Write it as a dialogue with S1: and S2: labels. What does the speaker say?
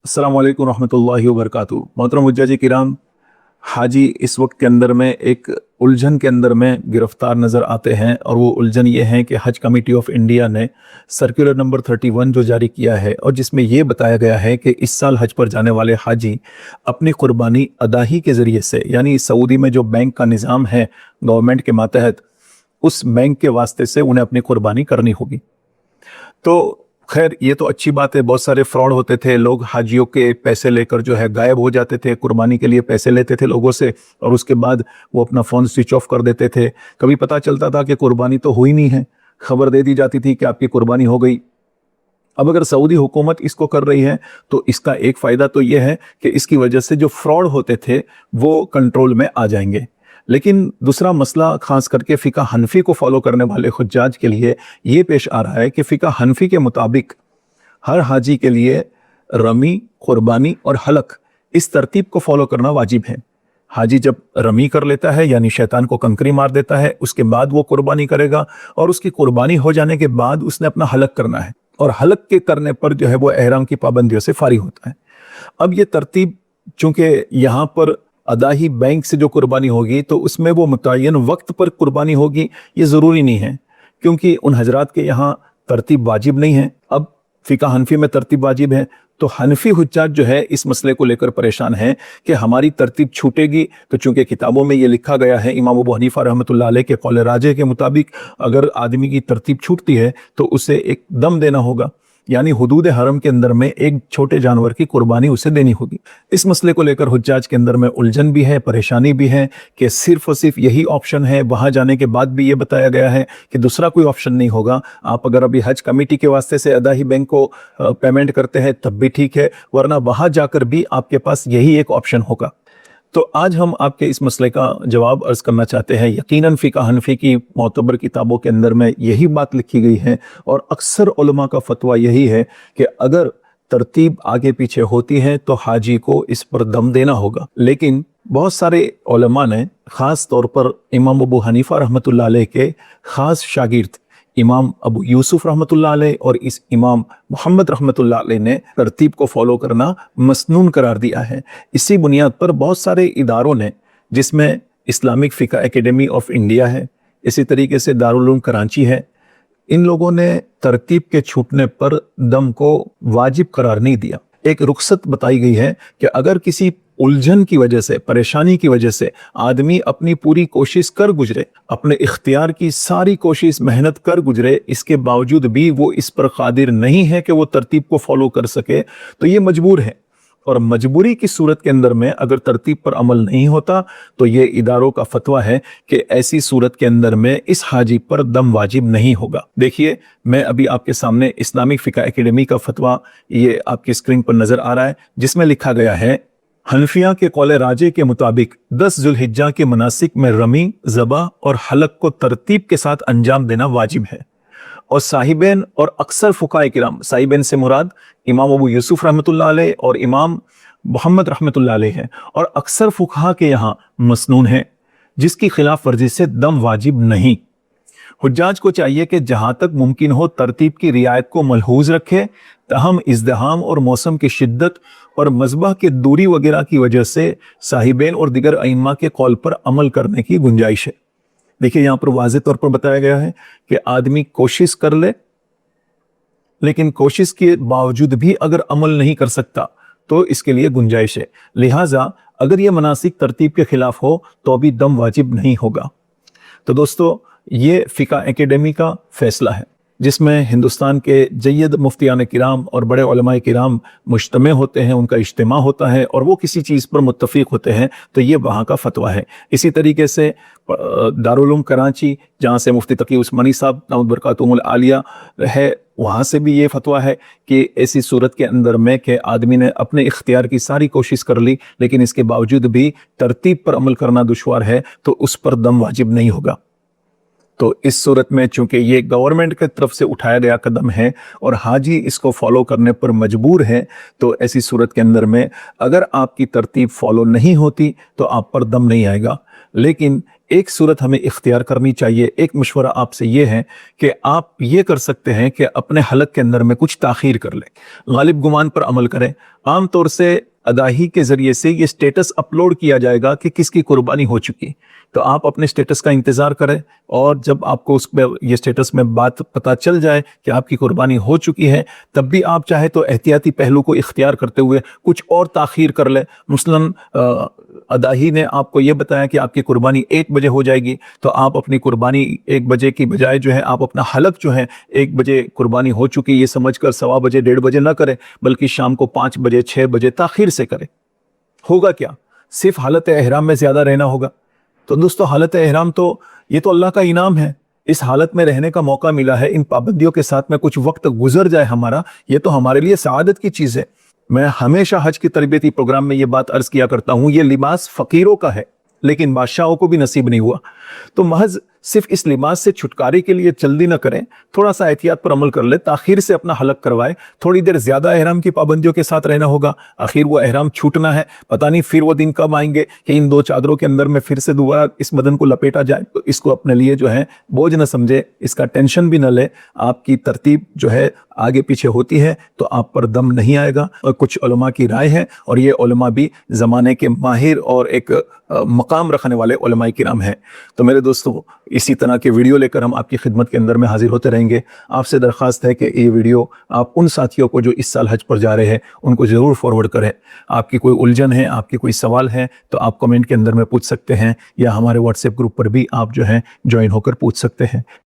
S1: अस्सलाम वालेकुम रहमतुल्लाहि व बरकातुहू। मोहतरम हुज्जाज किराम, हाजी इस वक्त के अंदर में एक उलझन के अंदर में गिरफ्तार नज़र आते हैं, और वो उलझन ये है कि हज कमेटी ऑफ इंडिया ने सर्कुलर नंबर 31 जो जारी किया है, और जिसमें ये बताया गया है कि इस साल हज पर जाने वाले हाजी अपनी कुर्बानी अदाही के ज़रिए से, यानी सऊदी में जो बैंक का निज़ाम है गवर्नमेंट के मातहत, उस बैंक के वास्ते से उन्हें अपनी कुर्बानी करनी होगी। तो खैर ये तो अच्छी बात है। बहुत सारे फ्रॉड होते थे, लोग हाजियों के पैसे लेकर जो है गायब हो जाते थे, कुर्बानी के लिए पैसे लेते थे लोगों से और उसके बाद वो अपना फ़ोन स्विच ऑफ कर देते थे। कभी पता चलता था कि कुर्बानी तो हुई नहीं है, खबर दे दी जाती थी कि आपकी कुर्बानी हो गई। अब अगर सऊदी हुकूमत इसको कर रही है तो इसका एक फ़ायदा तो ये है कि इसकी वजह से जो फ्रॉड होते थे वो कंट्रोल में आ जाएंगे। लेकिन दूसरा मसला खास करके फ़िक़्ह हनफी को फॉलो करने वाले हुज्जाज के लिए ये पेश आ रहा है कि फ़िक़्ह हनफी के मुताबिक हर हाजी के लिए रमी, कुर्बानी और हलक इस तरतीब को फॉलो करना वाजिब है। हाजी जब रमी कर लेता है यानी शैतान को कंकरी मार देता है, उसके बाद वो कुर्बानी करेगा, और उसकी कुर्बानी हो जाने के बाद उसने अपना हलक करना है, और हलक के करने पर जो है वो एहराम की पाबंदियों से फारिग होता है। अब ये तरतीब चूंकि यहाँ पर अदाही बैंक से जो कुर्बानी होगी तो उसमें वो मुतय्यन वक्त पर कुर्बानी होगी, ये ज़रूरी नहीं है, क्योंकि उन हजरात के यहाँ तरतीब वाजिब नहीं है। अब फ़िक़्ह हनफी में तरतीब वाजिब है, तो हनफी हुज्जाज जो है इस मसले को लेकर परेशान हैं कि हमारी तरतीब छूटेगी। तो चूंकि किताबों में ये लिखा गया है, इमाम अबू हनीफा रहमतुल्लाह अलैह के कौल राजे के मुताबिक अगर आदमी की तरतीब छूटती है तो उसे एक दम देना होगा, यानी हुदूद हरम के अंदर में एक छोटे जानवर की कुर्बानी उसे देनी होगी। इस मसले को लेकर हुज्जाज के अंदर में उलझन भी है, परेशानी भी है कि सिर्फ और सिर्फ यही ऑप्शन है। वहाँ जाने के बाद भी ये बताया गया है कि दूसरा कोई ऑप्शन नहीं होगा। आप अगर अभी हज कमेटी के वास्ते से अदाही बैंक को पेमेंट करते हैं तब भी ठीक है, वरना वहाँ जाकर भी आपके पास यही एक ऑप्शन होगा। तो आज हम आपके इस मसले का जवाब अर्ज करना चाहते हैं। यकीनन फ़िक़्ह हनफी की मोतबर किताबों के अंदर में यही बात लिखी गई है, और अक्सर उलमा का फतवा यही है कि अगर तरतीब आगे पीछे होती है तो हाजी को इस पर दम देना होगा। लेकिन बहुत सारे उलमा ने, ख़ास तौर पर इमाम अबू हनीफा रहमतुल्लाह अलैह के ख़ास शागिर्द इमाम अबू यूसुफ रहमतुल्लाह अलैह और इस इमाम मोहम्मद रहमतुल्लाह अलैह ने तरतीब को फॉलो करना मसनून करार दिया है। इसी बुनियाद पर बहुत सारे इदारों ने, जिसमें इस्लामिक फ़िक़्ह एकेडमी ऑफ इंडिया है, इसी तरीके से दारुल उलूम कराची है, इन लोगों ने तरतीब के छूटने पर दम को वाजिब करार नहीं दिया। एक रुख्सत बताई गई है कि अगर किसी उलझन की वजह से, परेशानी की वजह से आदमी अपनी पूरी कोशिश कर गुजरे, अपने इख्तियार की सारी कोशिश मेहनत कर गुजरे, इसके बावजूद भी वो इस पर कादिर नहीं है कि वो तरतीब को फॉलो कर सके, तो ये मजबूर है। और मजबूरी की सूरत के अंदर में अगर तरतीब पर अमल नहीं होता तो ये इदारों का फतवा है कि ऐसी सूरत के अंदर में इस हाजी पर दम वाजिब नहीं होगा। देखिए, मैं अभी आपके सामने इस्लामिक फ़िक़्ह एकेडमी का फतवा ये आपकी स्क्रीन पर नजर आ रहा है, जिसमें लिखा गया है, हनफिया के कौल राजे के मुताबिक 10 जुल्हिज्जा के मनासिक में रमी, ज़बा और हलक को तरतीब के साथ अंजाम देना वाजिब है। और साहिबैन और अक्सर फुकाए किराम, साहिबैन से मुराद इमाम अबू यूसुफ रहमतुल्लाह अलैह और इमाम मोहम्मद रहमतुल्लाह अलैह है, और अक्सर फुकहा के यहाँ मसनून है, जिसकी खिलाफ वर्जी से दम वाजिब नहीं। हुज्जाज को चाहिए कि जहां तक मुमकिन हो तरतीब की रियायत को मलहूज रखे, तहम इज़्दिहाम और मौसम की शिद्दत और मज़बह के दूरी वगैरह की वजह से साहिबैन और दिगर अइम्मा के कौल पर अमल करने की गुंजाइश है। देखिए, यहाँ पर वाज़ेह तौर पर बताया गया है कि आदमी कोशिश कर ले, लेकिन कोशिश के बावजूद भी अगर अमल नहीं कर सकता तो इसके लिए गुंजाइश है। लिहाजा अगर ये मनासिक तरतीब के खिलाफ हो तो भी दम वाजिब नहीं होगा। तो दोस्तों, ये फ़िक़्ह एकेडमी का फैसला है, जिसमें हिंदुस्तान के जय्यद मुफ्तियान किराम और बड़े उलमाए किराम मुज्तमे होते हैं, उनका इज्तिमा होता है और वो किसी चीज़ पर मुत्तफ़िक़ होते हैं, तो ये वहाँ का फतवा है। इसी तरीके से दारुल उलूम कराची, जहाँ से मुफ्ती तकी उस्मानी साहब दामद बरकातुहुमुल आलिया है, वहाँ से भी ये फतवा है कि ऐसी सूरत के अंदर में कि आदमी ने अपने इख्तियार की सारी कोशिश कर ली, लेकिन इसके बावजूद भी तरतीब पर अमल करना दुश्वार है, तो उस पर दम वाजिब नहीं होगा। तो इस सूरत में चूंकि ये गवर्नमेंट की तरफ से उठाया गया कदम है और हाजी इसको फॉलो करने पर मजबूर है, तो ऐसी सूरत के अंदर में अगर आपकी तरतीब फॉलो नहीं होती तो आप पर दम नहीं आएगा। लेकिन एक सूरत हमें इख्तियार करनी चाहिए। एक मशवरा आपसे ये है कि आप ये कर सकते हैं कि अपने हलक के अंदर में कुछ ताख़ीर कर लें, गालिब गुमान पर अमल करें। आम तौर से अदाही के ज़रिए से ये स्टेटस अपलोड किया जाएगा कि किसकी कुर्बानी हो चुकी, तो आप अपने स्टेटस का इंतज़ार करें, और जब आपको उस पर ये स्टेटस में बात पता चल जाए कि आपकी कुर्बानी हो चुकी है, तब भी आप चाहे तो एहतियाती पहलू को इख्तियार करते हुए कुछ और ताख़ीर कर ले। मुस्लिम अदाही ने आपको ये बताया कि आपकी कुर्बानी 1 बजे हो जाएगी, तो आप अपनी कुर्बानी 1 बजे की बजाय जो है आप अपना हलक जो है 1 बजे कुर्बानी हो चुकी ये समझकर 1:15 बजे 1:30 बजे ना करें, बल्कि शाम को 5 बजे 6 बजे ताख़ीर से करें। होगा क्या, सिर्फ हालत एहराम में ज़्यादा रहना होगा। तो दोस्तों, हालत एहराम तो ये तो अल्लाह का इनाम है, इस हालत में रहने का मौका मिला है, इन पाबंदियों के साथ में कुछ वक्त गुजर जाए हमारा, ये तो हमारे लिए सआदत की चीज़ है। मैं हमेशा हज की तरबियती प्रोग्राम में ये बात अर्ज किया करता हूँ, ये लिबास फ़कीरों का है लेकिन बादशाहों को भी नसीब नहीं हुआ। तो महज सिर्फ इस लिबास से छुटकारे के लिए जल्दी न करें, थोड़ा सा एहतियात पर अमल कर ले, ताख़ीर से अपना हलक करवाए, थोड़ी देर ज़्यादा एहराम की पाबंदियों के साथ रहना होगा। आखिर वो एहराम छूटना है, पता नहीं फिर वो दिन कब आएंगे कि इन 2 चादरों के अंदर में फिर से दोबारा इस बदन को लपेटा जाए। तो इसको अपने लिए जो है बोझ न समझे, इसका टेंशन भी न ले। आपकी तरतीब जो है आगे पीछे होती है तो आप पर दम नहीं आएगा। और कुछ उलमा की राय है, और ये उलमा भी ज़माने के माहिर और एक मकाम रखने वाले उलमाए किराम हैं। तो मेरे दोस्तों, इसी तरह के वीडियो लेकर हम आपकी खिदमत के अंदर में हाजिर होते रहेंगे। आपसे दरख्वास्त है कि ये वीडियो आप उन साथियों को जो इस साल हज पर जा रहे हैं उनको ज़रूर फॉरवर्ड करें। आपकी कोई उलझन है, आपकी कोई सवाल है, तो आप कमेंट के अंदर में पूछ सकते हैं, या हमारे व्हाट्सएप ग्रुप पर भी आप जो है ज्वाइन होकर पूछ सकते हैं।